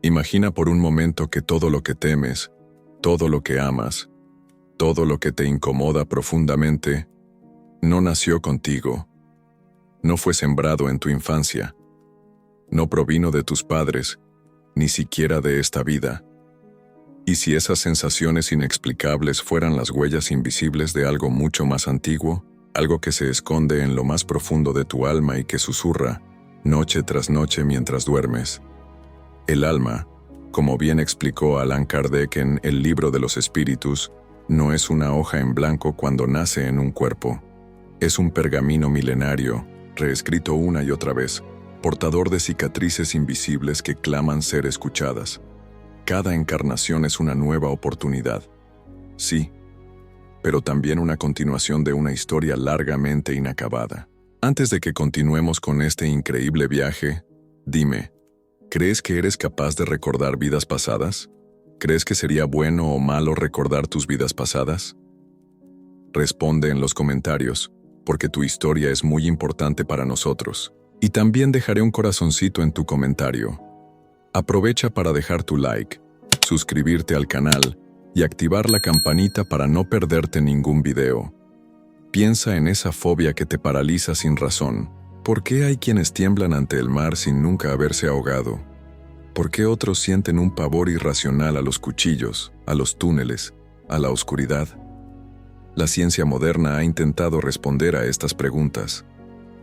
Imagina por un momento que todo lo que temes, todo lo que amas, todo lo que te incomoda profundamente, no nació contigo, no fue sembrado en tu infancia, no provino de tus padres, ni siquiera de esta vida. ¿Y si esas sensaciones inexplicables fueran las huellas invisibles de algo mucho más antiguo, algo que se esconde en lo más profundo de tu alma y que susurra, noche tras noche mientras duermes? El alma, como bien explicó Allan Kardec en El libro de los espíritus, no es una hoja en blanco cuando nace en un cuerpo. Es un pergamino milenario, reescrito una y otra vez, portador de cicatrices invisibles que claman ser escuchadas. Cada encarnación es una nueva oportunidad. Sí, pero también una continuación de una historia largamente inacabada. Antes de que continuemos con este increíble viaje, dime, ¿crees que eres capaz de recordar vidas pasadas? ¿Crees que sería bueno o malo recordar tus vidas pasadas? Responde en los comentarios, porque tu historia es muy importante para nosotros. Y también dejaré un corazoncito en tu comentario. Aprovecha para dejar tu like, suscribirte al canal y activar la campanita para no perderte ningún video. Piensa en esa fobia que te paraliza sin razón. ¿Por qué hay quienes tiemblan ante el mar sin nunca haberse ahogado? ¿Por qué otros sienten un pavor irracional a los cuchillos, a los túneles, a la oscuridad? La ciencia moderna ha intentado responder a estas preguntas,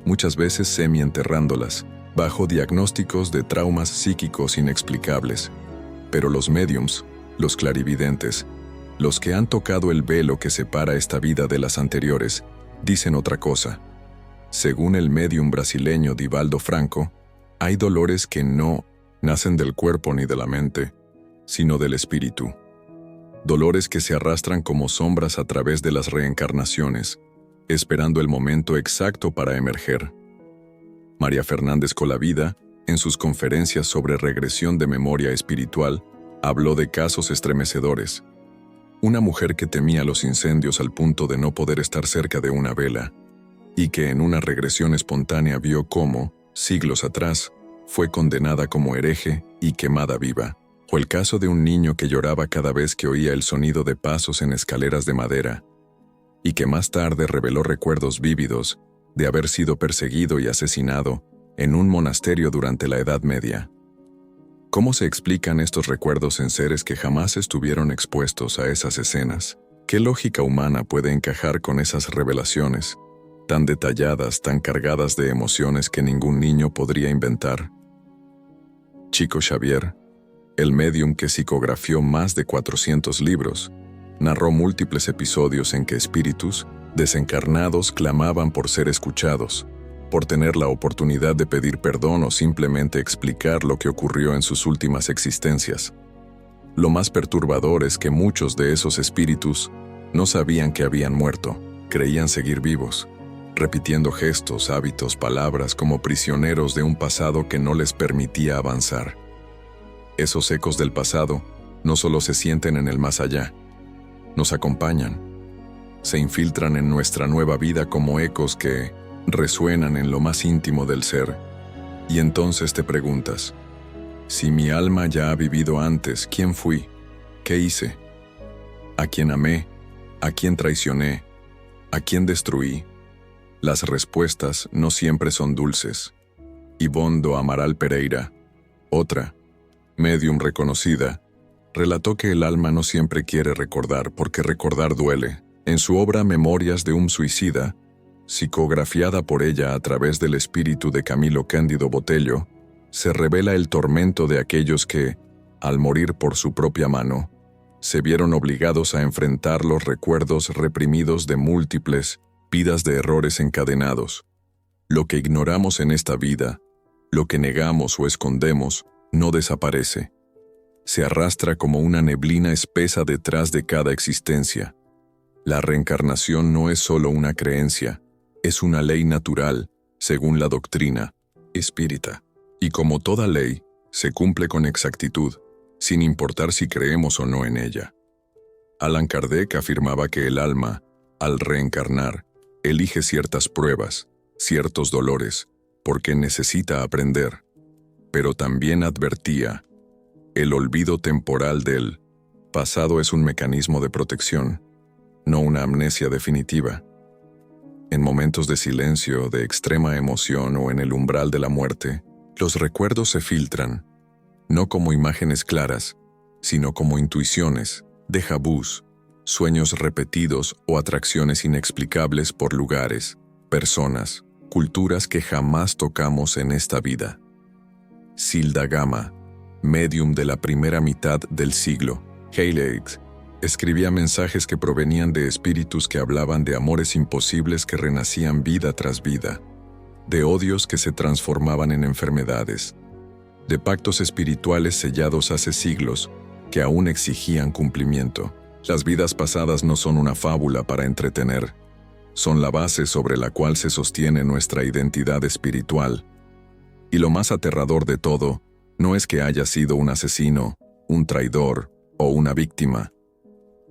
muchas veces semi-enterrándolas, bajo diagnósticos de traumas psíquicos inexplicables. Pero los médiums, los clarividentes, los que han tocado el velo que separa esta vida de las anteriores, dicen otra cosa. Según el médium brasileño Divaldo Franco, hay dolores que no nacen del cuerpo ni de la mente, sino del espíritu. Dolores que se arrastran como sombras a través de las reencarnaciones, esperando el momento exacto para emerger. María Fernández Colavida, en sus conferencias sobre regresión de memoria espiritual, habló de casos estremecedores. Una mujer que temía los incendios al punto de no poder estar cerca de una vela, y que en una regresión espontánea vio cómo, siglos atrás, fue condenada como hereje y quemada viva. O el caso de un niño que lloraba cada vez que oía el sonido de pasos en escaleras de madera, y que más tarde reveló recuerdos vívidos de haber sido perseguido y asesinado en un monasterio durante la Edad Media. ¿Cómo se explican estos recuerdos en seres que jamás estuvieron expuestos a esas escenas? ¿Qué lógica humana puede encajar con esas revelaciones, tan detalladas, tan cargadas de emociones que ningún niño podría inventar? Chico Xavier, el médium que psicografió más de 400 libros, narró múltiples episodios en que espíritus desencarnados clamaban por ser escuchados, por tener la oportunidad de pedir perdón o simplemente explicar lo que ocurrió en sus últimas existencias. Lo más perturbador es que muchos de esos espíritus no sabían que habían muerto, creían seguir vivos, repitiendo gestos, hábitos, palabras como prisioneros de un pasado que no les permitía avanzar. Esos ecos del pasado no solo se sienten en el más allá, nos acompañan, se infiltran en nuestra nueva vida como ecos que resuenan en lo más íntimo del ser. Y entonces te preguntas, si mi alma ya ha vivido antes, ¿quién fui? ¿Qué hice? ¿A quién amé? ¿A quién traicioné? ¿A quién destruí? Las respuestas no siempre son dulces. Ivonne do Amaral Pereira, otra médium reconocida, relató que el alma no siempre quiere recordar porque recordar duele. En su obra Memorias de un suicida, psicografiada por ella a través del espíritu de Camilo Cándido Botello, se revela el tormento de aquellos que, al morir por su propia mano, se vieron obligados a enfrentar los recuerdos reprimidos de múltiples vidas de errores encadenados. Lo que ignoramos en esta vida, lo que negamos o escondemos, no desaparece. Se arrastra como una neblina espesa detrás de cada existencia. La reencarnación no es solo una creencia, es una ley natural, según la doctrina espírita. Y como toda ley, se cumple con exactitud, sin importar si creemos o no en ella. Allan Kardec afirmaba que el alma, al reencarnar, elige ciertas pruebas, ciertos dolores, porque necesita aprender. Pero también advertía, El olvido temporal del pasado es un mecanismo de protección, no una amnesia definitiva. En momentos de silencio, de extrema emoción o en el umbral de la muerte, los recuerdos se filtran, no como imágenes claras, sino como intuiciones, déjà vus, sueños repetidos o atracciones inexplicables por lugares, personas, culturas que jamás tocamos en esta vida. Silda Gama, medium de la primera mitad del siglo, Heilig, escribía mensajes que provenían de espíritus que hablaban de amores imposibles que renacían vida tras vida, de odios que se transformaban en enfermedades, de pactos espirituales sellados hace siglos que aún exigían cumplimiento. Las vidas pasadas no son una fábula para entretener, son la base sobre la cual se sostiene nuestra identidad espiritual. Y lo más aterrador de todo, no es que haya sido un asesino, un traidor o una víctima.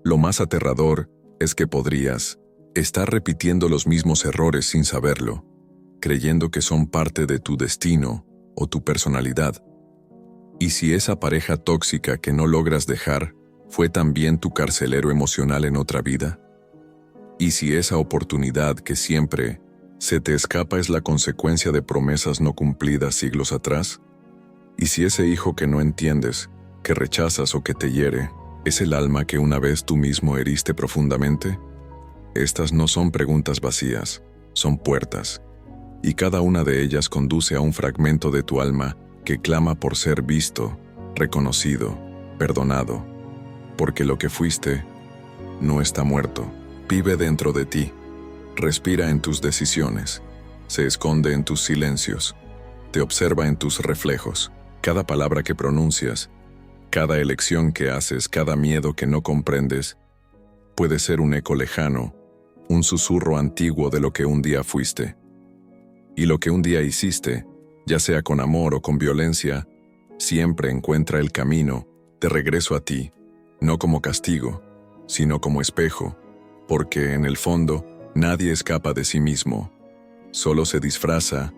Lo más aterrador es que podrías estar repitiendo los mismos errores sin saberlo, creyendo que son parte de tu destino o tu personalidad. ¿Y si esa pareja tóxica que no logras dejar fue también tu carcelero emocional en otra vida? ¿Y si esa oportunidad que siempre se te escapa es la consecuencia de promesas no cumplidas siglos atrás? ¿Y si ese hijo que no entiendes, que rechazas o que te hiere, es el alma que una vez tú mismo heriste profundamente? Estas no son preguntas vacías, son puertas, y cada una de ellas conduce a un fragmento de tu alma que clama por ser visto, reconocido, perdonado, porque lo que fuiste no está muerto, vive dentro de ti, respira en tus decisiones, se esconde en tus silencios, te observa en tus reflejos, cada palabra que pronuncias, cada elección que haces, cada miedo que no comprendes, puede ser un eco lejano, un susurro antiguo de lo que un día fuiste. Y lo que un día hiciste, ya sea con amor o con violencia, siempre encuentra el camino de regreso a ti, no como castigo, sino como espejo, porque en el fondo nadie escapa de sí mismo, solo se disfraza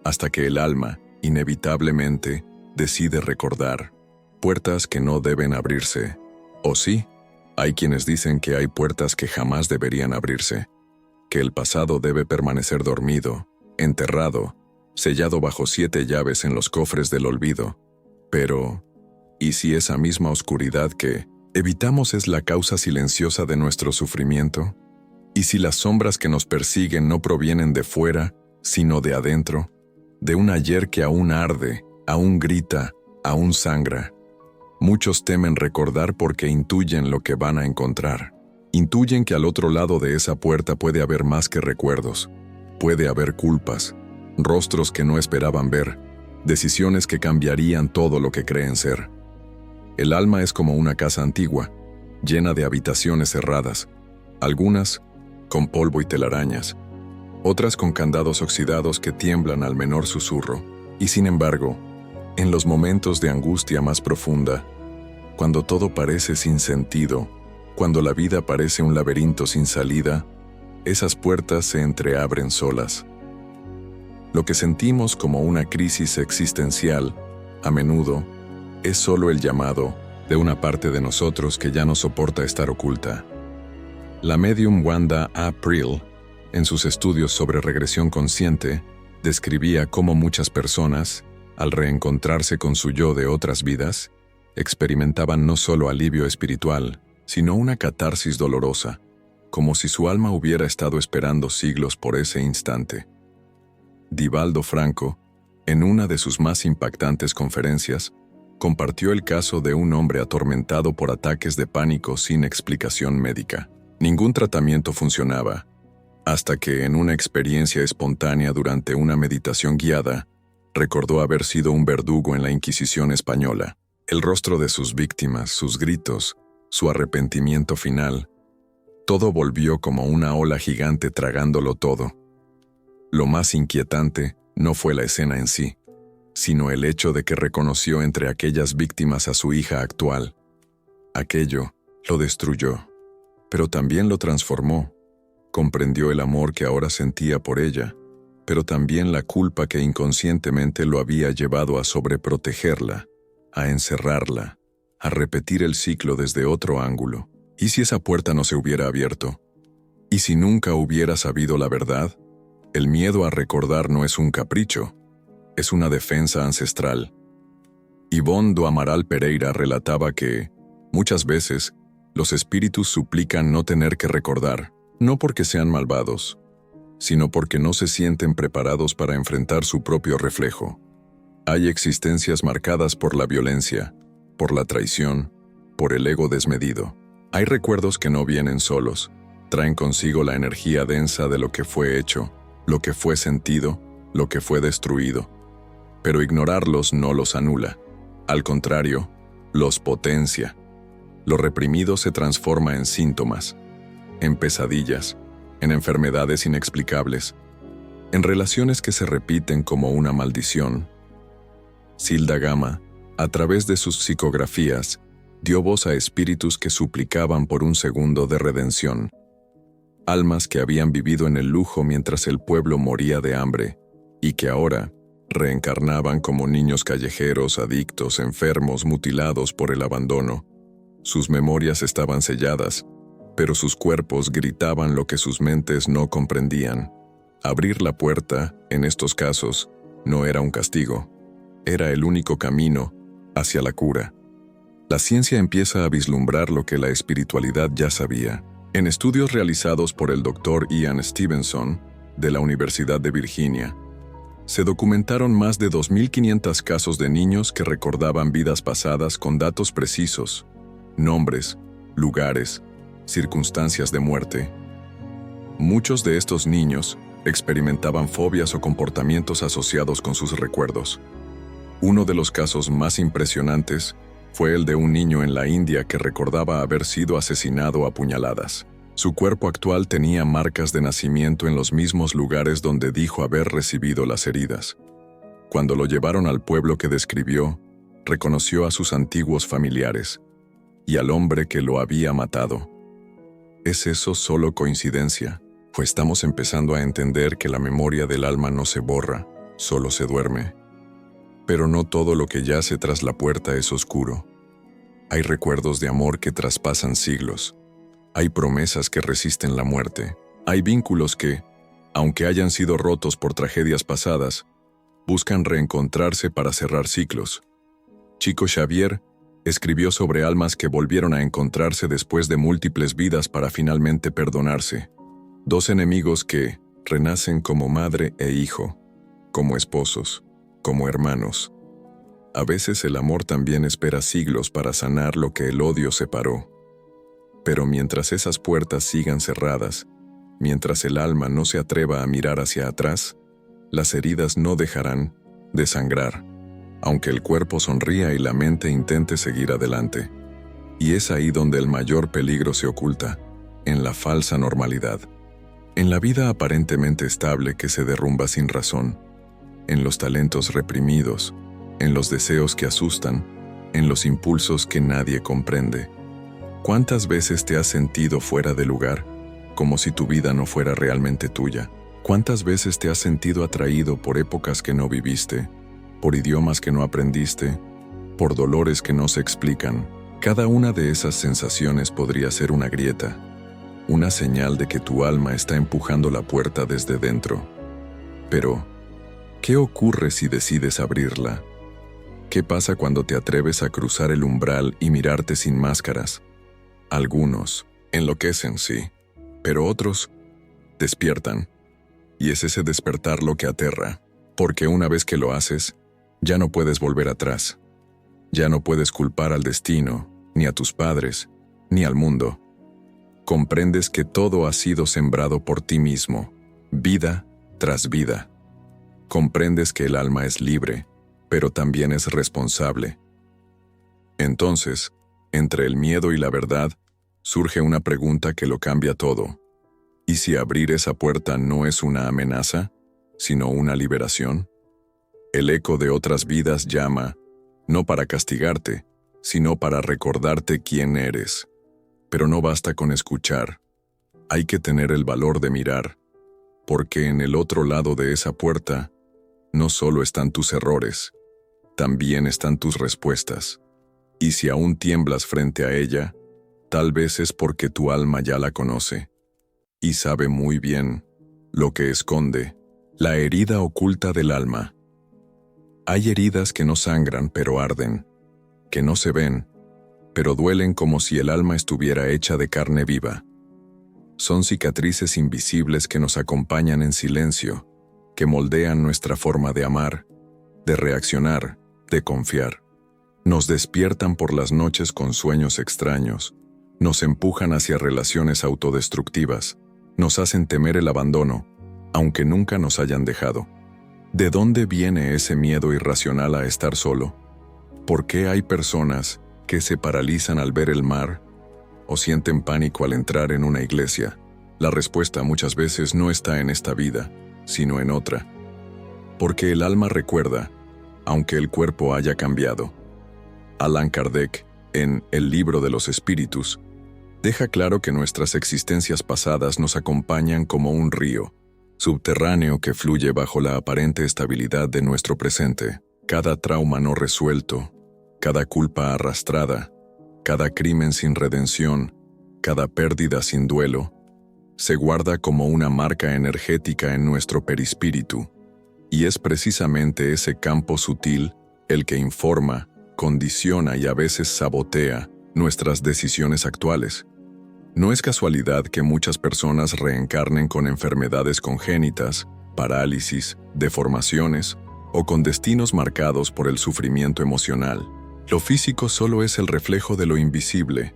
hasta que el alma, inevitablemente, decide recordar. Puertas que no deben abrirse. ¿O sí? Hay quienes dicen que hay puertas que jamás deberían abrirse, que el pasado debe permanecer dormido, enterrado, sellado bajo 7 llaves en los cofres del olvido. Pero, ¿y si esa misma oscuridad que evitamos es la causa silenciosa de nuestro sufrimiento? ¿Y si las sombras que nos persiguen no provienen de fuera, sino de adentro? De un ayer que aún arde, aún grita, aún sangra. Muchos temen recordar porque intuyen lo que van a encontrar. Intuyen que al otro lado de esa puerta puede haber más que recuerdos. Puede haber culpas, rostros que no esperaban ver, decisiones que cambiarían todo lo que creen ser. El alma es como una casa antigua, llena de habitaciones cerradas, algunas con polvo y telarañas, otras con candados oxidados que tiemblan al menor susurro. Y sin embargo, en los momentos de angustia más profunda, cuando todo parece sin sentido, cuando la vida parece un laberinto sin salida, esas puertas se entreabren solas. Lo que sentimos como una crisis existencial, a menudo, es solo el llamado de una parte de nosotros que ya no soporta estar oculta. La medium Wanda A. Prill, en sus estudios sobre regresión consciente, describía cómo muchas personas, al reencontrarse con su yo de otras vidas, experimentaban no solo alivio espiritual, sino una catarsis dolorosa, como si su alma hubiera estado esperando siglos por ese instante. Divaldo Franco, en una de sus más impactantes conferencias, compartió el caso de un hombre atormentado por ataques de pánico sin explicación médica. Ningún tratamiento funcionaba, hasta que en una experiencia espontánea durante una meditación guiada, recordó haber sido un verdugo en la Inquisición española. El rostro de sus víctimas, sus gritos, su arrepentimiento final, todo volvió como una ola gigante tragándolo todo. Lo más inquietante no fue la escena en sí, sino el hecho de que reconoció entre aquellas víctimas a su hija actual. Aquello lo destruyó, pero también lo transformó. Comprendió el amor que ahora sentía por ella, pero también la culpa que inconscientemente lo había llevado a sobreprotegerla, a encerrarla, a repetir el ciclo desde otro ángulo. ¿Y si esa puerta no se hubiera abierto? ¿Y si nunca hubiera sabido la verdad? El miedo a recordar no es un capricho, es una defensa ancestral. Ivonne do Amaral Pereira relataba que, muchas veces, los espíritus suplican no tener que recordar, no porque sean malvados, sino porque no se sienten preparados para enfrentar su propio reflejo. Hay existencias marcadas por la violencia, por la traición, por el ego desmedido. Hay recuerdos que no vienen solos, traen consigo la energía densa de lo que fue hecho, lo que fue sentido, lo que fue destruido. Pero ignorarlos no los anula. Al contrario, los potencia. Lo reprimido se transforma en síntomas, en pesadillas, en enfermedades inexplicables, en relaciones que se repiten como una maldición. Zilda Gama, a través de sus psicografías, dio voz a espíritus que suplicaban por un segundo de redención. Almas que habían vivido en el lujo mientras el pueblo moría de hambre, y que ahora reencarnaban como niños callejeros, adictos, enfermos, mutilados por el abandono. Sus memorias estaban selladas, pero sus cuerpos gritaban lo que sus mentes no comprendían. Abrir la puerta, en estos casos, no era un castigo, era el único camino hacia la cura. La ciencia empieza a vislumbrar lo que la espiritualidad ya sabía. En estudios realizados por el Dr. Ian Stevenson, de la Universidad de Virginia, se documentaron más de 2.500 casos de niños que recordaban vidas pasadas con datos precisos, nombres, lugares, circunstancias de muerte. Muchos de estos niños experimentaban fobias o comportamientos asociados con sus recuerdos. Uno de los casos más impresionantes fue el de un niño en la India que recordaba haber sido asesinado a puñaladas. Su cuerpo actual tenía marcas de nacimiento en los mismos lugares donde dijo haber recibido las heridas. Cuando lo llevaron al pueblo que describió, reconoció a sus antiguos familiares y al hombre que lo había matado. ¿Es eso solo coincidencia? ¿O estamos empezando a entender que la memoria del alma no se borra, solo se duerme? Pero no todo lo que yace tras la puerta es oscuro. Hay recuerdos de amor que traspasan siglos. Hay promesas que resisten la muerte. Hay vínculos que, aunque hayan sido rotos por tragedias pasadas, buscan reencontrarse para cerrar ciclos. Chico Xavier escribió sobre almas que volvieron a encontrarse después de múltiples vidas para finalmente perdonarse. Dos enemigos que renacen como madre e hijo, como esposos, como hermanos. A veces el amor también espera siglos para sanar lo que el odio separó. Pero mientras esas puertas sigan cerradas, mientras el alma no se atreva a mirar hacia atrás, las heridas no dejarán de sangrar, aunque el cuerpo sonría y la mente intente seguir adelante. Y es ahí donde el mayor peligro se oculta, en la falsa normalidad. En la vida aparentemente estable que se derrumba sin razón, en los talentos reprimidos, en los deseos que asustan, en los impulsos que nadie comprende. ¿Cuántas veces te has sentido fuera de lugar, como si tu vida no fuera realmente tuya? ¿Cuántas veces te has sentido atraído por épocas que no viviste, por idiomas que no aprendiste, por dolores que no se explican? Cada una de esas sensaciones podría ser una grieta, una señal de que tu alma está empujando la puerta desde dentro. Pero, ¿qué ocurre si decides abrirla? ¿Qué pasa cuando te atreves a cruzar el umbral y mirarte sin máscaras? Algunos enloquecen, sí, pero otros despiertan. Y es ese despertar lo que aterra, porque una vez que lo haces, ya no puedes volver atrás. Ya no puedes culpar al destino, ni a tus padres, ni al mundo. Comprendes que todo ha sido sembrado por ti mismo, vida tras vida. Comprendes que el alma es libre, pero también es responsable. Entonces, entre el miedo y la verdad, surge una pregunta que lo cambia todo. ¿Y si abrir esa puerta no es una amenaza, sino una liberación? El eco de otras vidas llama, no para castigarte, sino para recordarte quién eres. Pero no basta con escuchar. Hay que tener el valor de mirar, porque en el otro lado de esa puerta, no solo están tus errores, también están tus respuestas. Y si aún tiemblas frente a ella, tal vez es porque tu alma ya la conoce y sabe muy bien lo que esconde, la herida oculta del alma. Hay heridas que no sangran pero arden, que no se ven, pero duelen como si el alma estuviera hecha de carne viva. Son cicatrices invisibles que nos acompañan en silencio, que moldean nuestra forma de amar, de reaccionar, de confiar. Nos despiertan por las noches con sueños extraños, nos empujan hacia relaciones autodestructivas, nos hacen temer el abandono, aunque nunca nos hayan dejado. ¿De dónde viene ese miedo irracional a estar solo? ¿Por qué hay personas que se paralizan al ver el mar o sienten pánico al entrar en una iglesia? La respuesta muchas veces no está en esta vida, sino en otra. Porque el alma recuerda, aunque el cuerpo haya cambiado. Allan Kardec, en El libro de los espíritus, deja claro que nuestras existencias pasadas nos acompañan como un río subterráneo que fluye bajo la aparente estabilidad de nuestro presente. Cada trauma no resuelto, cada culpa arrastrada, cada crimen sin redención, cada pérdida sin duelo, se guarda como una marca energética en nuestro perispíritu, y es precisamente ese campo sutil el que informa, condiciona y a veces sabotea nuestras decisiones actuales. No es casualidad que muchas personas reencarnen con enfermedades congénitas, parálisis, deformaciones o con destinos marcados por el sufrimiento emocional. Lo físico solo es el reflejo de lo invisible.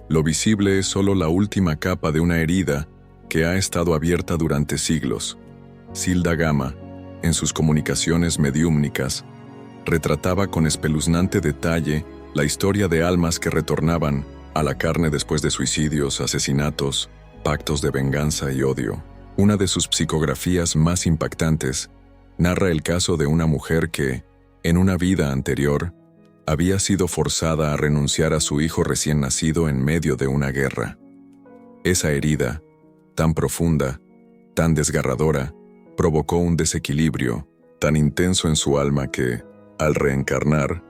Lo visible es solo la última capa de una herida que ha estado abierta durante siglos. Zilda Gama, en sus comunicaciones mediúmnicas, retrataba con espeluznante detalle la historia de almas que retornaban a la carne después de suicidios, asesinatos, pactos de venganza y odio. Una de sus psicografías más impactantes narra el caso de una mujer que, en una vida anterior, había sido forzada a renunciar a su hijo recién nacido en medio de una guerra. Esa herida, tan profunda, tan desgarradora, provocó un desequilibrio tan intenso en su alma que, al reencarnar,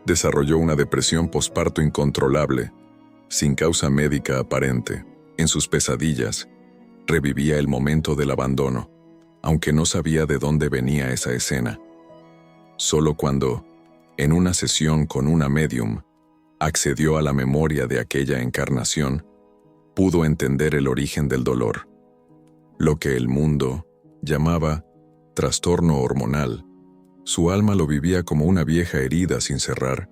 desarrolló una depresión posparto incontrolable, sin causa médica aparente. En sus pesadillas, revivía el momento del abandono, aunque no sabía de dónde venía esa escena. Solo cuando, en una sesión con una médium, accedió a la memoria de aquella encarnación, pudo entender el origen del dolor. Lo que el mundo llamaba trastorno hormonal, su alma lo vivía como una vieja herida sin cerrar.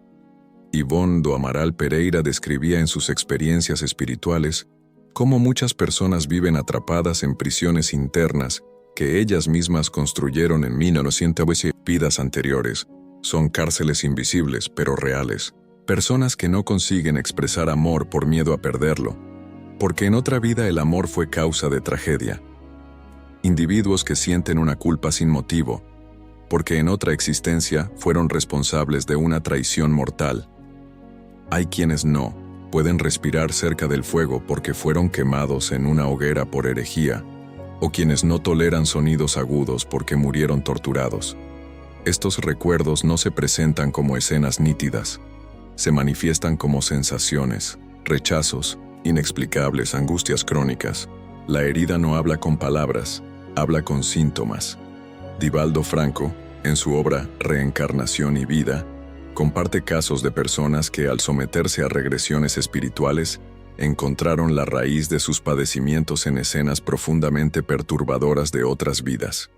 Ivonne do Amaral Pereira describía en sus experiencias espirituales cómo muchas personas viven atrapadas en prisiones internas que ellas mismas construyeron en 1900 vidas anteriores. Son cárceles invisibles pero reales. Personas que no consiguen expresar amor por miedo a perderlo, porque en otra vida el amor fue causa de tragedia. Individuos que sienten una culpa sin motivo, porque en otra existencia fueron responsables de una traición mortal. Hay quienes no pueden respirar cerca del fuego porque fueron quemados en una hoguera por herejía, o quienes no toleran sonidos agudos porque murieron torturados. Estos recuerdos no se presentan como escenas nítidas, se manifiestan como sensaciones, rechazos, inexplicables angustias crónicas. La herida no habla con palabras, habla con síntomas. Divaldo Franco, en su obra Reencarnación y Vida, comparte casos de personas que al someterse a regresiones espirituales encontraron la raíz de sus padecimientos en escenas profundamente perturbadoras de otras vidas.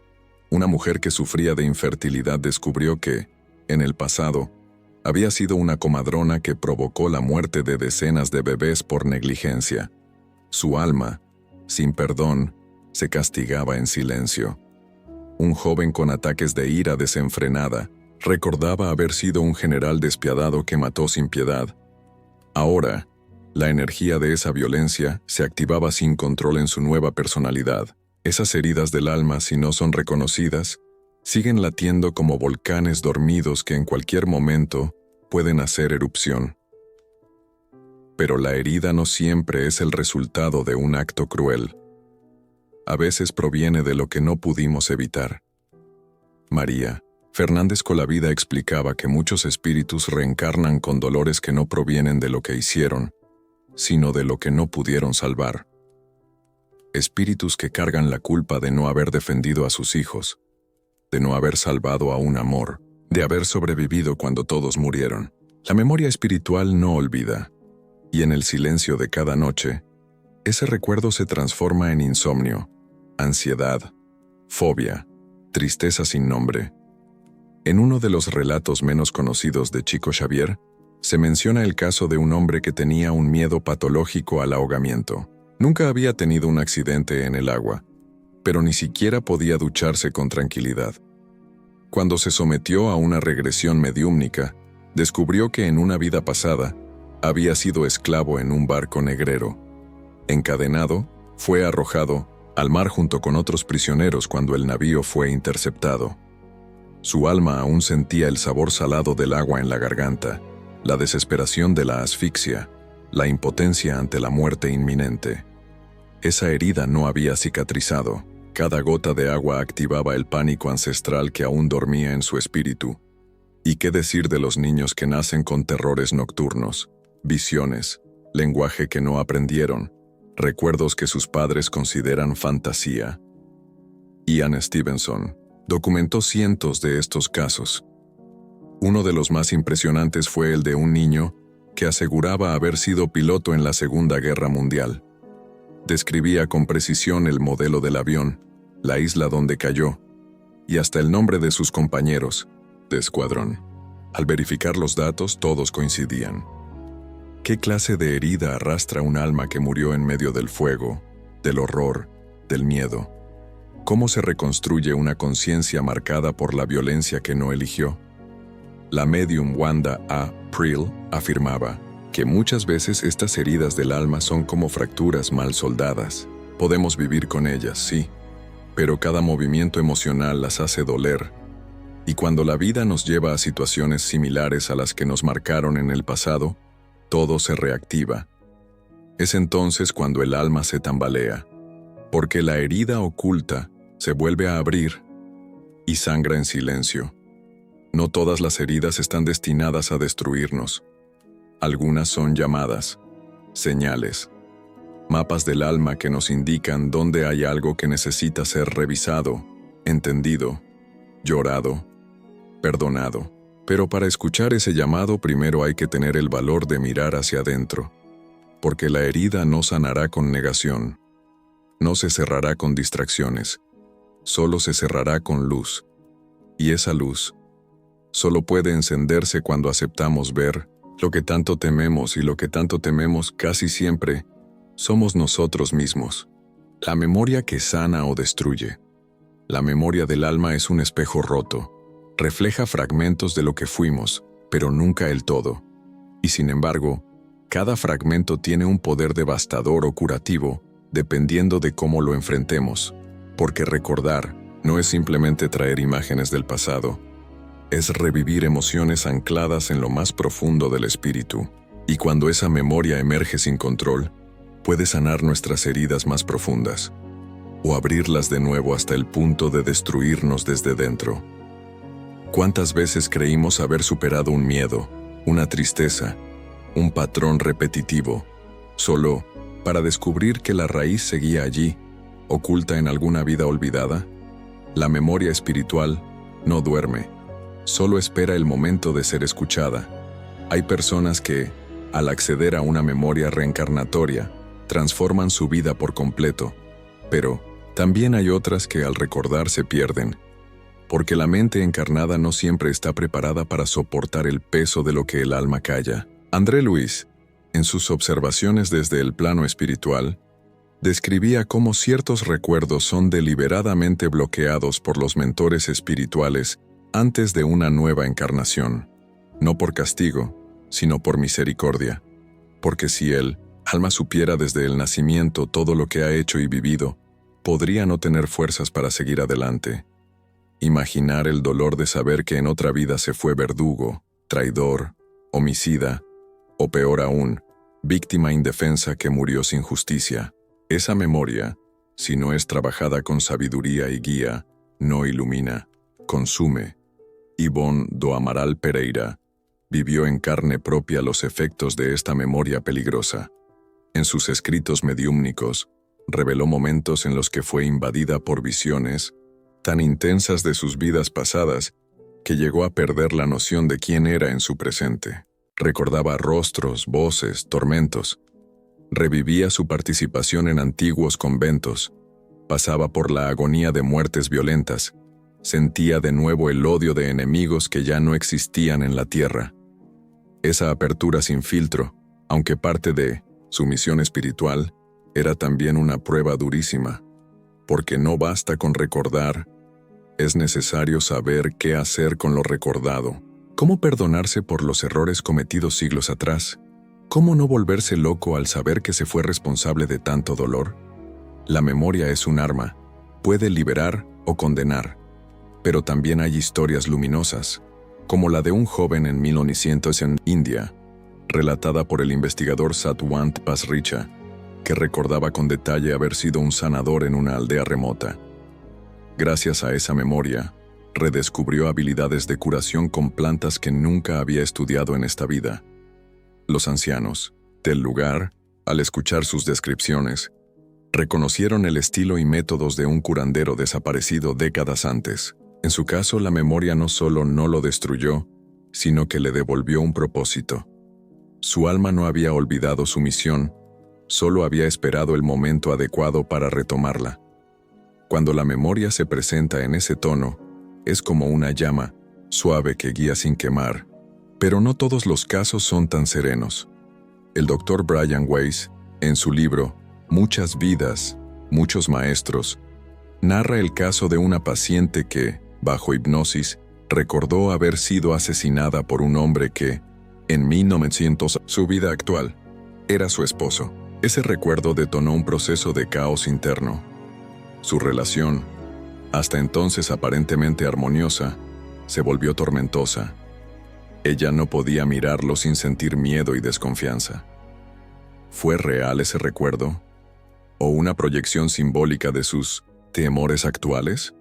Una mujer que sufría de infertilidad descubrió que, en el pasado, había sido una comadrona que provocó la muerte de decenas de bebés por negligencia. Su alma, sin perdón, se castigaba en silencio. Un joven con ataques de ira desenfrenada recordaba haber sido un general despiadado que mató sin piedad. Ahora, la energía de esa violencia se activaba sin control en su nueva personalidad. Esas heridas del alma, si no son reconocidas, siguen latiendo como volcanes dormidos que en cualquier momento pueden hacer erupción. Pero la herida no siempre es el resultado de un acto cruel. A veces proviene de lo que no pudimos evitar. María, Fernández Colavida explicaba que muchos espíritus reencarnan con dolores que no provienen de lo que hicieron, sino de lo que no pudieron salvar. Espíritus que cargan la culpa de no haber defendido a sus hijos, de no haber salvado a un amor, de haber sobrevivido cuando todos murieron. La memoria espiritual no olvida, y en el silencio de cada noche, ese recuerdo se transforma en insomnio, ansiedad, fobia, tristeza sin nombre. En uno de los relatos menos conocidos de Chico Xavier, se menciona el caso de un hombre que tenía un miedo patológico al ahogamiento. Nunca había tenido un accidente en el agua, pero ni siquiera podía ducharse con tranquilidad. Cuando se sometió a una regresión mediúmnica, descubrió que en una vida pasada había sido esclavo en un barco negrero. Encadenado, fue arrojado al mar junto con otros prisioneros cuando el navío fue interceptado. Su alma aún sentía el sabor salado del agua en la garganta, la desesperación de la asfixia, la impotencia ante la muerte inminente. Esa herida no había cicatrizado. Cada gota de agua activaba el pánico ancestral que aún dormía en su espíritu. ¿Y qué decir de los niños que nacen con terrores nocturnos, visiones, lenguaje que no aprendieron, recuerdos que sus padres consideran fantasía? Ian Stevenson documentó cientos de estos casos. Uno de los más impresionantes fue el de un niño que aseguraba haber sido piloto en la Segunda Guerra Mundial. Describía con precisión el modelo del avión, la isla donde cayó, y hasta el nombre de sus compañeros de escuadrón. Al verificar los datos, todos coincidían. ¿Qué clase de herida arrastra un alma que murió en medio del fuego, del horror, del miedo? ¿Cómo se reconstruye una conciencia marcada por la violencia que no eligió? La médium Wanda A. Prill afirmaba que muchas veces estas heridas del alma son como fracturas mal soldadas. Podemos vivir con ellas, sí, pero cada movimiento emocional las hace doler. Y cuando la vida nos lleva a situaciones similares a las que nos marcaron en el pasado, todo se reactiva. Es entonces cuando el alma se tambalea, porque la herida oculta se vuelve a abrir y sangra en silencio. No todas las heridas están destinadas a destruirnos. Algunas son llamadas, señales, mapas del alma que nos indican dónde hay algo que necesita ser revisado, entendido, llorado, perdonado. Pero para escuchar ese llamado primero hay que tener el valor de mirar hacia adentro, porque la herida no sanará con negación, no se cerrará con distracciones, solo se cerrará con luz. Y esa luz solo puede encenderse cuando aceptamos ver lo que tanto tememos, y lo que tanto tememos casi siempre somos nosotros mismos. La memoria que sana o destruye. La memoria del alma es un espejo roto. Refleja fragmentos de lo que fuimos, pero nunca el todo. Y sin embargo, cada fragmento tiene un poder devastador o curativo, dependiendo de cómo lo enfrentemos. Porque recordar no es simplemente traer imágenes del pasado, es revivir emociones ancladas en lo más profundo del espíritu. Y cuando esa memoria emerge sin control, puede sanar nuestras heridas más profundas, o abrirlas de nuevo hasta el punto de destruirnos desde dentro. ¿Cuántas veces creímos haber superado un miedo, una tristeza, un patrón repetitivo, solo para descubrir que la raíz seguía allí, oculta en alguna vida olvidada? La memoria espiritual no duerme, solo espera el momento de ser escuchada. Hay personas que, al acceder a una memoria reencarnatoria, transforman su vida por completo, pero también hay otras que al recordar se pierden, porque la mente encarnada no siempre está preparada para soportar el peso de lo que el alma calla. André Luis, en sus observaciones desde el plano espiritual, describía cómo ciertos recuerdos son deliberadamente bloqueados por los mentores espirituales antes de una nueva encarnación, no por castigo, sino por misericordia, porque si el alma supiera desde el nacimiento todo lo que ha hecho y vivido, podría no tener fuerzas para seguir adelante. Imaginar el dolor de saber que en otra vida se fue verdugo, traidor, homicida, o peor aún, víctima indefensa que murió sin justicia. Esa memoria, si no es trabajada con sabiduría y guía, no ilumina, consume. Ivonne do Amaral Pereira vivió en carne propia los efectos de esta memoria peligrosa. En sus escritos mediúmnicos, reveló momentos en los que fue invadida por visiones tan intensas de sus vidas pasadas que llegó a perder la noción de quién era en su presente. Recordaba rostros, voces, tormentos. Revivía su participación en antiguos conventos. Pasaba por la agonía de muertes violentas. Sentía de nuevo el odio de enemigos que ya no existían en la tierra. Esa apertura sin filtro, aunque parte de su misión espiritual, era también una prueba durísima, porque no basta con recordar, es necesario saber qué hacer con lo recordado. ¿Cómo perdonarse por los errores cometidos siglos atrás? ¿Cómo no volverse loco al saber que se fue responsable de tanto dolor? La memoria es un arma, puede liberar o condenar, pero también hay historias luminosas, como la de un joven en 1900 en India, relatada por el investigador Satwant Pasricha, que recordaba con detalle haber sido un sanador en una aldea remota. Gracias a esa memoria, redescubrió habilidades de curación con plantas que nunca había estudiado en esta vida. Los ancianos del lugar, al escuchar sus descripciones, reconocieron el estilo y métodos de un curandero desaparecido décadas antes. En su caso, la memoria no solo no lo destruyó, sino que le devolvió un propósito. Su alma no había olvidado su misión, solo había esperado el momento adecuado para retomarla. Cuando la memoria se presenta en ese tono, es como una llama, suave que guía sin quemar. Pero no todos los casos son tan serenos. El Dr. Brian Weiss, en su libro Muchas vidas, muchos maestros, narra el caso de una paciente que, bajo hipnosis, recordó haber sido asesinada por un hombre que, en 1900, su vida actual, era su esposo. Ese recuerdo detonó un proceso de caos interno. Su relación, hasta entonces aparentemente armoniosa, se volvió tormentosa. Ella no podía mirarlo sin sentir miedo y desconfianza. ¿Fue real ese recuerdo? ¿O una proyección simbólica de sus temores actuales?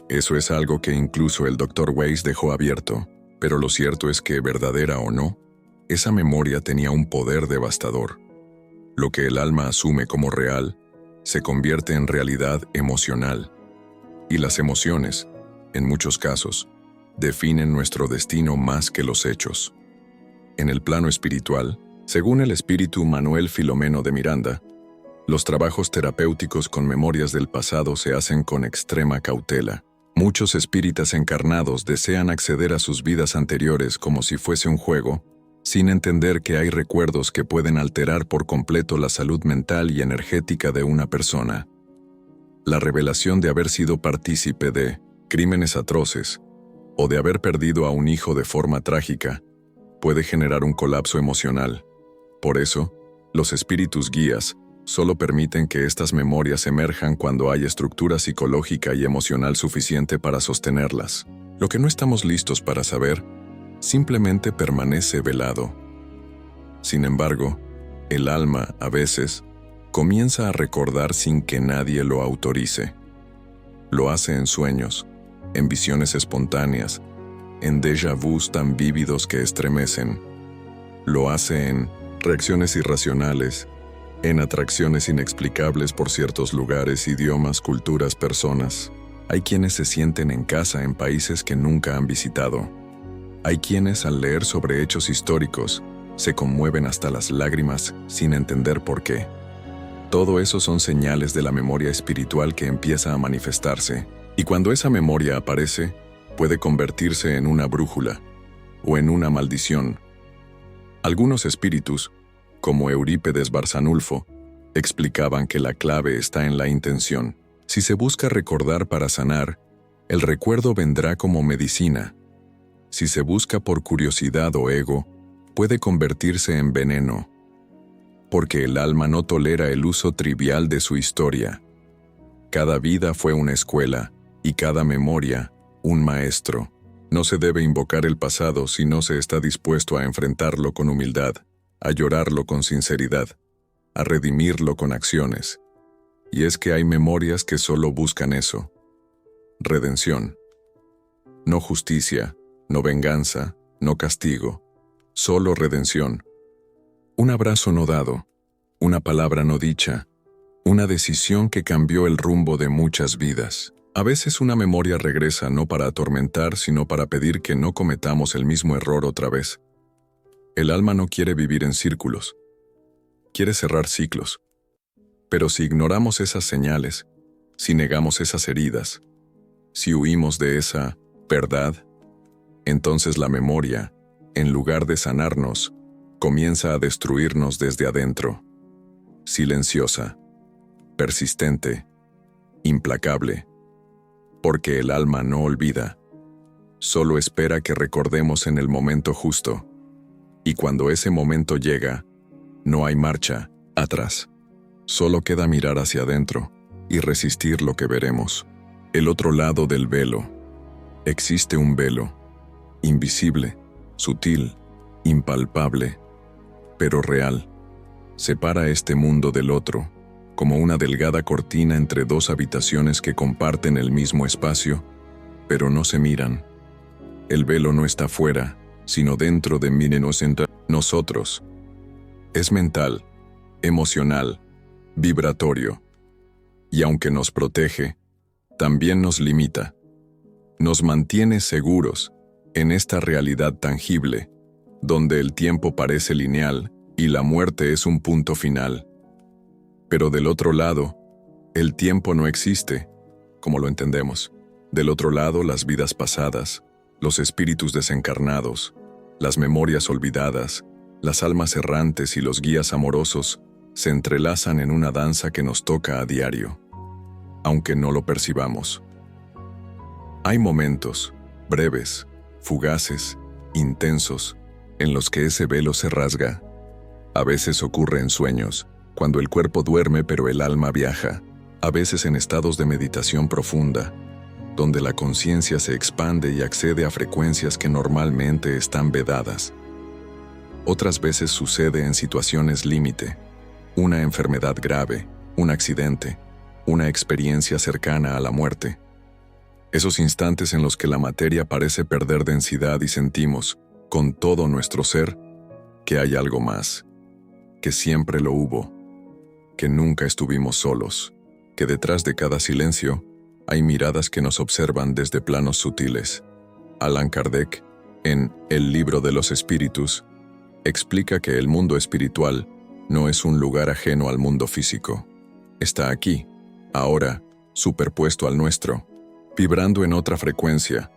Eso es algo que incluso el Dr. Weiss dejó abierto, pero lo cierto es que, verdadera o no, esa memoria tenía un poder devastador. Lo que el alma asume como real se convierte en realidad emocional. Y las emociones, en muchos casos, definen nuestro destino más que los hechos. En el plano espiritual, según el espíritu Manuel Filomeno de Miranda, los trabajos terapéuticos con memorias del pasado se hacen con extrema cautela. Muchos espíritas encarnados desean acceder a sus vidas anteriores como si fuese un juego, sin entender que hay recuerdos que pueden alterar por completo la salud mental y energética de una persona. La revelación de haber sido partícipe de crímenes atroces o de haber perdido a un hijo de forma trágica puede generar un colapso emocional. Por eso, los espíritus guías solo permiten que estas memorias emerjan cuando hay estructura psicológica y emocional suficiente para sostenerlas. Lo que no estamos listos para saber simplemente permanece velado. Sin embargo, el alma, a veces, comienza a recordar sin que nadie lo autorice. Lo hace en sueños, en visiones espontáneas, en déjà vus tan vívidos que estremecen. Lo hace en reacciones irracionales, en atracciones inexplicables por ciertos lugares, idiomas, culturas, personas. Hay quienes se sienten en casa en países que nunca han visitado. Hay quienes, al leer sobre hechos históricos, se conmueven hasta las lágrimas sin entender por qué. Todo eso son señales de la memoria espiritual que empieza a manifestarse, y cuando esa memoria aparece, puede convertirse en una brújula o en una maldición. Algunos espíritus, como Eurípedes Barzanulfo, explicaban que la clave está en la intención. Si se busca recordar para sanar, el recuerdo vendrá como medicina. Si se busca por curiosidad o ego, puede convertirse en veneno, porque el alma no tolera el uso trivial de su historia. Cada vida fue una escuela, y cada memoria, un maestro. No se debe invocar el pasado si no se está dispuesto a enfrentarlo con humildad, a llorarlo con sinceridad, a redimirlo con acciones. Y es que hay memorias que solo buscan eso: redención. No justicia, no venganza, no castigo, solo redención. Un abrazo no dado, una palabra no dicha, una decisión que cambió el rumbo de muchas vidas. A veces una memoria regresa no para atormentar, sino para pedir que no cometamos el mismo error otra vez. El alma no quiere vivir en círculos, quiere cerrar ciclos. Pero si ignoramos esas señales, si negamos esas heridas, si huimos de esa verdad, entonces la memoria, en lugar de sanarnos, comienza a destruirnos desde adentro. Silenciosa, persistente, implacable, porque el alma no olvida, solo espera que recordemos en el momento justo, y cuando ese momento llega, no hay marcha atrás. Solo queda mirar hacia adentro y resistir lo que veremos. El otro lado del velo. Existe un velo, invisible, sutil, impalpable, pero real. Separa este mundo del otro, como una delgada cortina entre dos habitaciones que comparten el mismo espacio, pero no se miran. El velo no está fuera, sino dentro de nosotros. Es mental, emocional, vibratorio. Y aunque nos protege, también nos limita. Nos mantiene seguros en esta realidad tangible, donde el tiempo parece lineal y la muerte es un punto final. Pero del otro lado, el tiempo no existe, como lo entendemos. Del otro lado, las vidas pasadas, los espíritus desencarnados, las memorias olvidadas, las almas errantes y los guías amorosos se entrelazan en una danza que nos toca a diario, aunque no lo percibamos. Hay momentos, breves, fugaces, intensos, en los que ese velo se rasga. A veces ocurre en sueños, cuando el cuerpo duerme pero el alma viaja, a veces en estados de meditación profunda, donde la conciencia se expande y accede a frecuencias que normalmente están vedadas. Otras veces sucede en situaciones límite, una enfermedad grave, un accidente, una experiencia cercana a la muerte. Esos instantes en los que la materia parece perder densidad y sentimos, con todo nuestro ser, que hay algo más, que siempre lo hubo, que nunca estuvimos solos, que detrás de cada silencio hay miradas que nos observan desde planos sutiles. Allan Kardec, en El libro de los espíritus, explica que el mundo espiritual no es un lugar ajeno al mundo físico. Está aquí, ahora, superpuesto al nuestro, vibrando en otra frecuencia.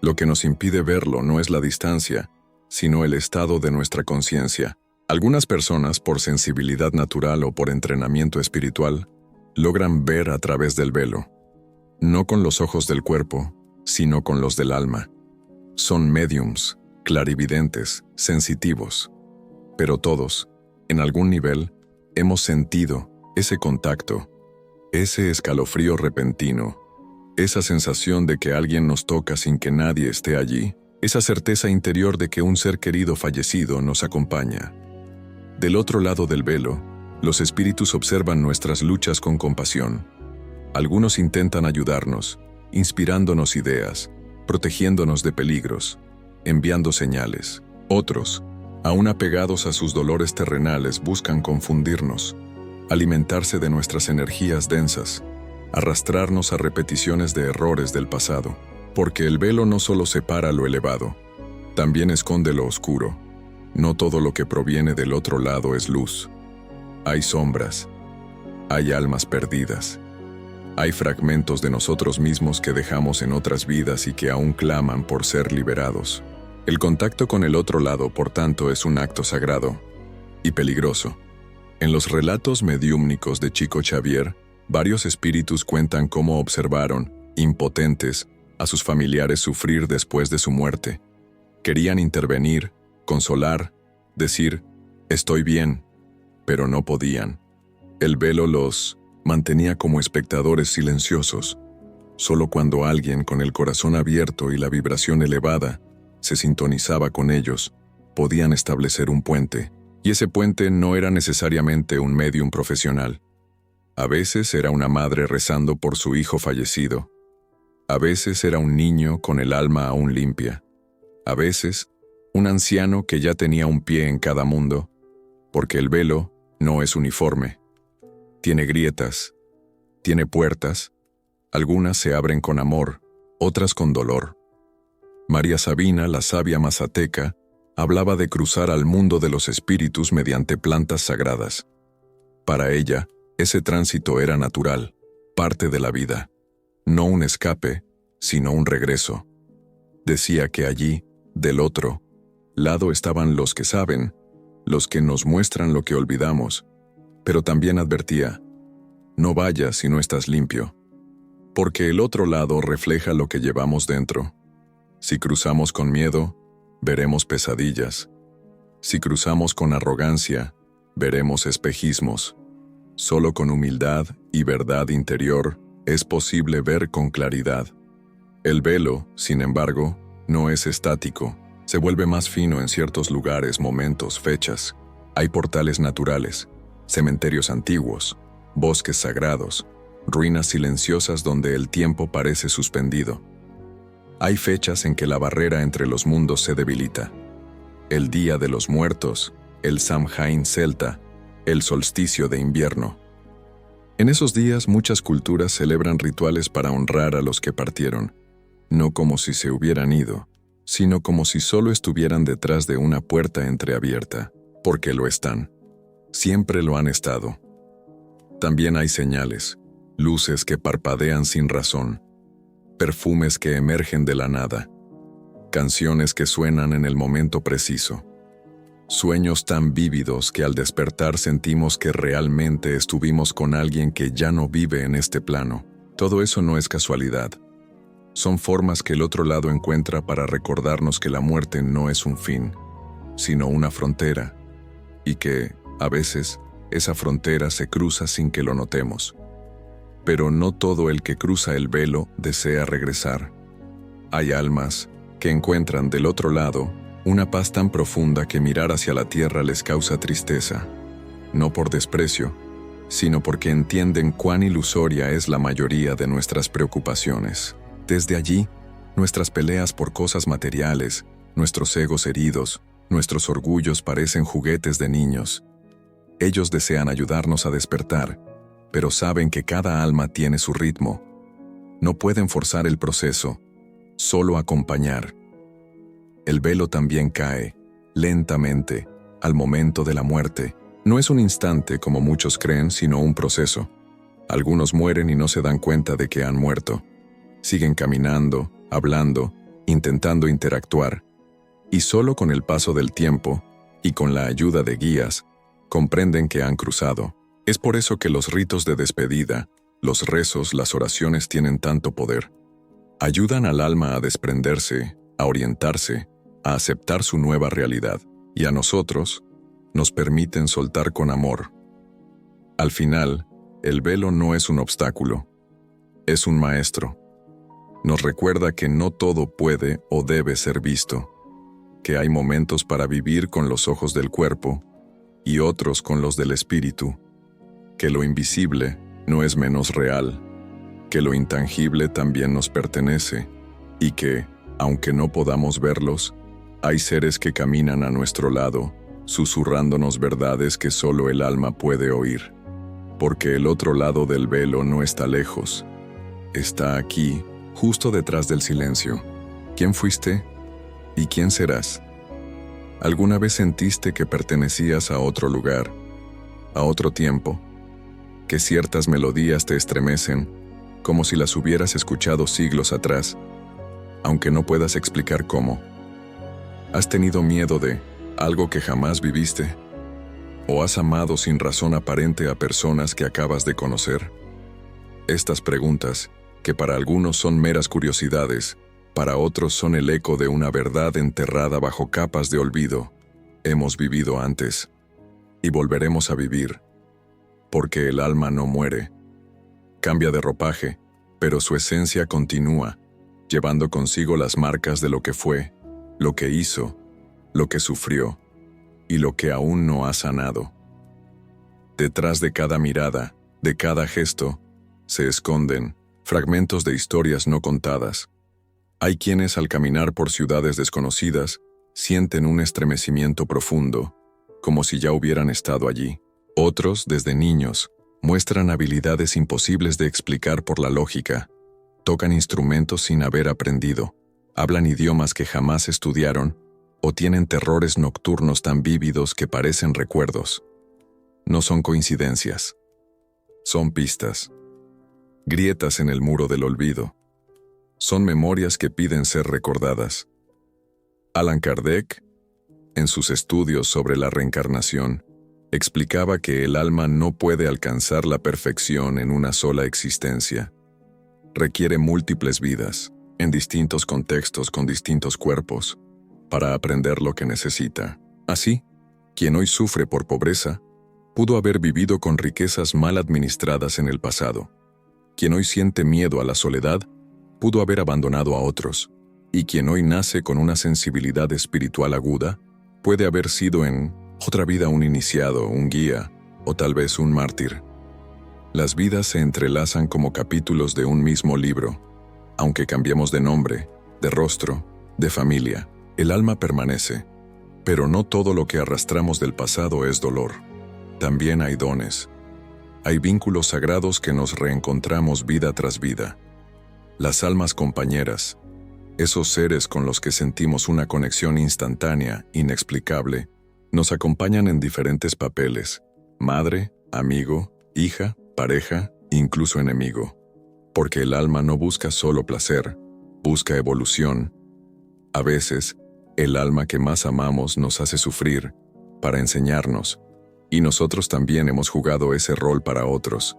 Lo que nos impide verlo no es la distancia, sino el estado de nuestra conciencia. Algunas personas, por sensibilidad natural o por entrenamiento espiritual, logran ver a través del velo. No con los ojos del cuerpo, sino con los del alma. Son médiums, clarividentes, sensitivos. Pero todos, en algún nivel, hemos sentido ese contacto, ese escalofrío repentino, esa sensación de que alguien nos toca sin que nadie esté allí, esa certeza interior de que un ser querido fallecido nos acompaña. Del otro lado del velo, los espíritus observan nuestras luchas con compasión. Algunos intentan ayudarnos, inspirándonos ideas, protegiéndonos de peligros, enviando señales. Otros, aún apegados a sus dolores terrenales, buscan confundirnos, alimentarse de nuestras energías densas, arrastrarnos a repeticiones de errores del pasado, porque el velo no solo separa lo elevado, también esconde lo oscuro. No todo lo que proviene del otro lado es luz. Hay sombras, hay almas perdidas, hay fragmentos de nosotros mismos que dejamos en otras vidas y que aún claman por ser liberados. El contacto con el otro lado, por tanto, es un acto sagrado y peligroso. En los relatos mediúmnicos de Chico Xavier, varios espíritus cuentan cómo observaron, impotentes, a sus familiares sufrir después de su muerte. Querían intervenir, consolar, decir, estoy bien, pero no podían. El velo los mantenía como espectadores silenciosos. Solo cuando alguien con el corazón abierto y la vibración elevada se sintonizaba con ellos, podían establecer un puente. Y ese puente no era necesariamente un médium profesional. A veces era una madre rezando por su hijo fallecido. A veces era un niño con el alma aún limpia. A veces, un anciano que ya tenía un pie en cada mundo, porque el velo no es uniforme. Tiene grietas, tiene puertas, algunas se abren con amor, otras con dolor. María Sabina, la sabia mazateca, hablaba de cruzar al mundo de los espíritus mediante plantas sagradas. Para ella, ese tránsito era natural, parte de la vida, no un escape, sino un regreso. Decía que allí, del otro lado, estaban los que saben, los que nos muestran lo que olvidamos, pero también advertía: no vayas si no estás limpio, porque el otro lado refleja lo que llevamos dentro. Si cruzamos con miedo, veremos pesadillas. Si cruzamos con arrogancia, veremos espejismos. Solo con humildad y verdad interior es posible ver con claridad. El velo, sin embargo, no es estático. Se vuelve más fino en ciertos lugares, momentos, fechas. Hay portales naturales, cementerios antiguos, bosques sagrados, ruinas silenciosas donde el tiempo parece suspendido. Hay fechas en que la barrera entre los mundos se debilita. El Día de los Muertos, el Samhain celta, el solsticio de invierno. En esos días muchas culturas celebran rituales para honrar a los que partieron, no como si se hubieran ido, sino como si solo estuvieran detrás de una puerta entreabierta, porque lo están. Siempre lo han estado. También hay señales, luces que parpadean sin razón, perfumes que emergen de la nada, canciones que suenan en el momento preciso, sueños tan vívidos que al despertar sentimos que realmente estuvimos con alguien que ya no vive en este plano. Todo eso no es casualidad. Son formas que el otro lado encuentra para recordarnos que la muerte no es un fin, sino una frontera, y que, a veces, esa frontera se cruza sin que lo notemos. Pero no todo el que cruza el velo desea regresar. Hay almas que encuentran del otro lado una paz tan profunda que mirar hacia la tierra les causa tristeza, no por desprecio, sino porque entienden cuán ilusoria es la mayoría de nuestras preocupaciones. Desde allí, nuestras peleas por cosas materiales, nuestros egos heridos, nuestros orgullos parecen juguetes de niños. Ellos desean ayudarnos a despertar, pero saben que cada alma tiene su ritmo. No pueden forzar el proceso, solo acompañar. El velo también cae, lentamente, al momento de la muerte. No es un instante como muchos creen, sino un proceso. Algunos mueren y no se dan cuenta de que han muerto. Siguen caminando, hablando, intentando interactuar. Y solo con el paso del tiempo, y con la ayuda de guías, comprenden que han cruzado. Es por eso que los ritos de despedida, los rezos, las oraciones tienen tanto poder. Ayudan al alma a desprenderse, a orientarse, a aceptar su nueva realidad, y a nosotros nos permiten soltar con amor. Al final, el velo no es un obstáculo, es un maestro. Nos recuerda que no todo puede o debe ser visto, que hay momentos para vivir con los ojos del cuerpo y otros con los del espíritu, que lo invisible no es menos real, que lo intangible también nos pertenece y que, aunque no podamos verlos, hay seres que caminan a nuestro lado, susurrándonos verdades que solo el alma puede oír. Porque el otro lado del velo no está lejos, está aquí, justo detrás del silencio. ¿Quién fuiste? ¿Y quién serás? ¿Alguna vez sentiste que pertenecías a otro lugar, a otro tiempo? Que ciertas melodías te estremecen, como si las hubieras escuchado siglos atrás, aunque no puedas explicar cómo. ¿Has tenido miedo de algo que jamás viviste? ¿O has amado sin razón aparente a personas que acabas de conocer? Estas preguntas, que para algunos son meras curiosidades, para otros son el eco de una verdad enterrada bajo capas de olvido, hemos vivido antes y volveremos a vivir. Porque el alma no muere. Cambia de ropaje, pero su esencia continúa, llevando consigo las marcas de lo que fue, lo que hizo, lo que sufrió y lo que aún no ha sanado. Detrás de cada mirada, de cada gesto, se esconden fragmentos de historias no contadas. Hay quienes al caminar por ciudades desconocidas sienten un estremecimiento profundo, como si ya hubieran estado allí. Otros, desde niños, muestran habilidades imposibles de explicar por la lógica, tocan instrumentos sin haber aprendido, hablan idiomas que jamás estudiaron o tienen terrores nocturnos tan vívidos que parecen recuerdos. No son coincidencias. Son pistas. Grietas en el muro del olvido. Son memorias que piden ser recordadas. Allan Kardec, en sus estudios sobre la reencarnación, explicaba que el alma no puede alcanzar la perfección en una sola existencia. Requiere múltiples vidas, en distintos contextos con distintos cuerpos, para aprender lo que necesita. Así, quien hoy sufre por pobreza, pudo haber vivido con riquezas mal administradas en el pasado. Quien hoy siente miedo a la soledad, pudo haber abandonado a otros, y quien hoy nace con una sensibilidad espiritual aguda, puede haber sido en otra vida un iniciado, un guía, o tal vez un mártir. Las vidas se entrelazan como capítulos de un mismo libro. Aunque cambiemos de nombre, de rostro, de familia, el alma permanece. Pero no todo lo que arrastramos del pasado es dolor. También hay dones. Hay vínculos sagrados que nos reencontramos vida tras vida. Las almas compañeras, esos seres con los que sentimos una conexión instantánea, inexplicable, nos acompañan en diferentes papeles: madre, amigo, hija, pareja, incluso enemigo. Porque el alma no busca solo placer, busca evolución. A veces, el alma que más amamos nos hace sufrir, para enseñarnos, y nosotros también hemos jugado ese rol para otros.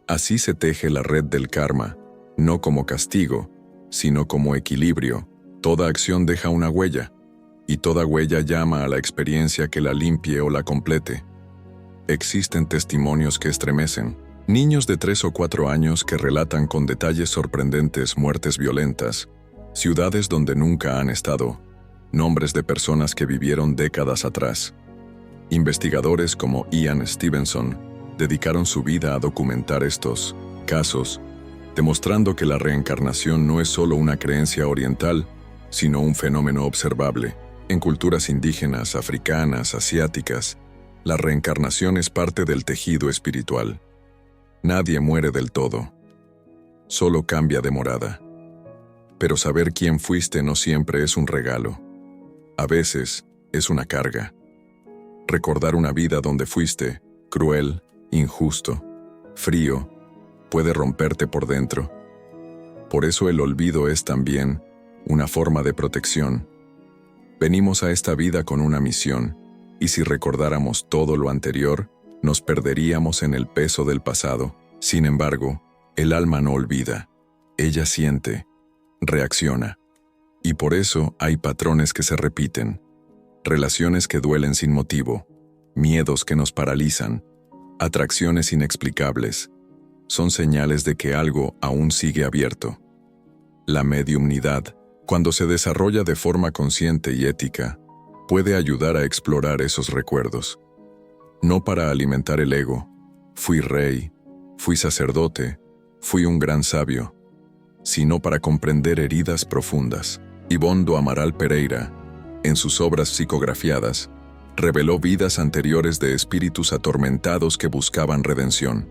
Así se teje la red del karma, no como castigo, sino como equilibrio. Toda acción deja una huella, y toda huella llama a la experiencia que la limpie o la complete. Existen testimonios que estremecen. Niños de 3 o 4 años que relatan con detalles sorprendentes muertes violentas, ciudades donde nunca han estado, nombres de personas que vivieron décadas atrás. Investigadores como Ian Stevenson dedicaron su vida a documentar estos casos, demostrando que la reencarnación no es solo una creencia oriental, sino un fenómeno observable. En culturas indígenas, africanas, asiáticas, la reencarnación es parte del tejido espiritual. Nadie muere del todo. Solo cambia de morada. Pero saber quién fuiste no siempre es un regalo. A veces es una carga. Recordar una vida donde fuiste cruel, injusto, frío, puede romperte por dentro. Por eso el olvido es también una forma de protección. Venimos a esta vida con una misión, y si recordáramos todo lo anterior, nos perderíamos en el peso del pasado. Sin embargo, el alma no olvida. Ella siente, reacciona. Y por eso hay patrones que se repiten, relaciones que duelen sin motivo, miedos que nos paralizan, atracciones inexplicables. Son señales de que algo aún sigue abierto. La mediumnidad, cuando se desarrolla de forma consciente y ética, puede ayudar a explorar esos recuerdos. No para alimentar el ego, fui rey, fui sacerdote, fui un gran sabio, sino para comprender heridas profundas. Ivonne do Amaral Pereira, en sus obras psicografiadas, reveló vidas anteriores de espíritus atormentados que buscaban redención.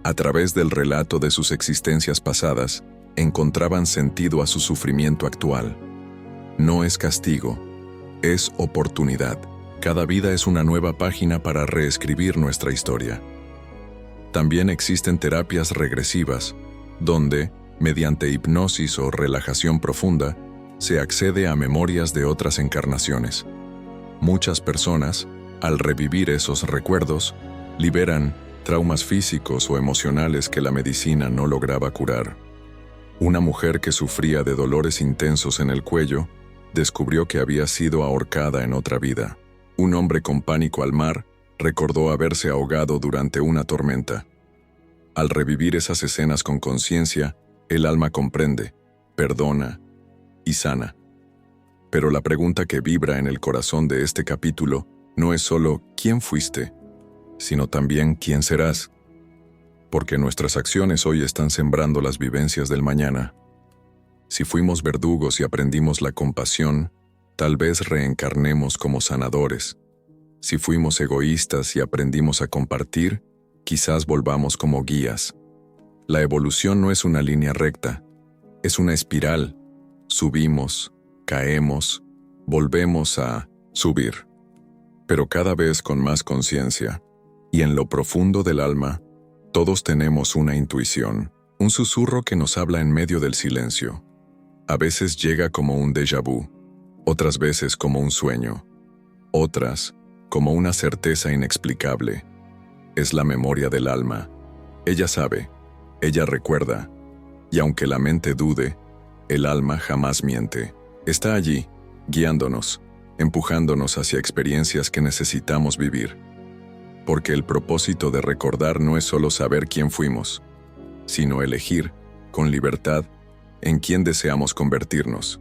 A través del relato de sus existencias pasadas, encontraban sentido a su sufrimiento actual. No es castigo, es oportunidad. Cada vida es una nueva página para reescribir nuestra historia. También existen terapias regresivas, donde, mediante hipnosis o relajación profunda, se accede a memorias de otras encarnaciones. Muchas personas, al revivir esos recuerdos, liberan traumas físicos o emocionales que la medicina no lograba curar. Una mujer que sufría de dolores intensos en el cuello descubrió que había sido ahorcada en otra vida. Un hombre con pánico al mar recordó haberse ahogado durante una tormenta. Al revivir esas escenas con conciencia, el alma comprende, perdona y sana. Pero la pregunta que vibra en el corazón de este capítulo no es solo ¿quién fuiste?, sino también ¿quién serás? porque nuestras acciones hoy están sembrando las vivencias del mañana. Si fuimos verdugos y aprendimos la compasión, tal vez reencarnemos como sanadores. Si fuimos egoístas y aprendimos a compartir, quizás volvamos como guías. La evolución no es una línea recta, es una espiral. Subimos, caemos, volvemos a subir. Pero cada vez con más conciencia, y en lo profundo del alma, todos tenemos una intuición, un susurro que nos habla en medio del silencio. A veces llega como un déjà vu, otras veces como un sueño, otras como una certeza inexplicable. Es la memoria del alma. Ella sabe, ella recuerda, y aunque la mente dude, el alma jamás miente. Está allí, guiándonos, empujándonos hacia experiencias que necesitamos vivir. Porque el propósito de recordar no es solo saber quién fuimos, sino elegir, con libertad, en quién deseamos convertirnos.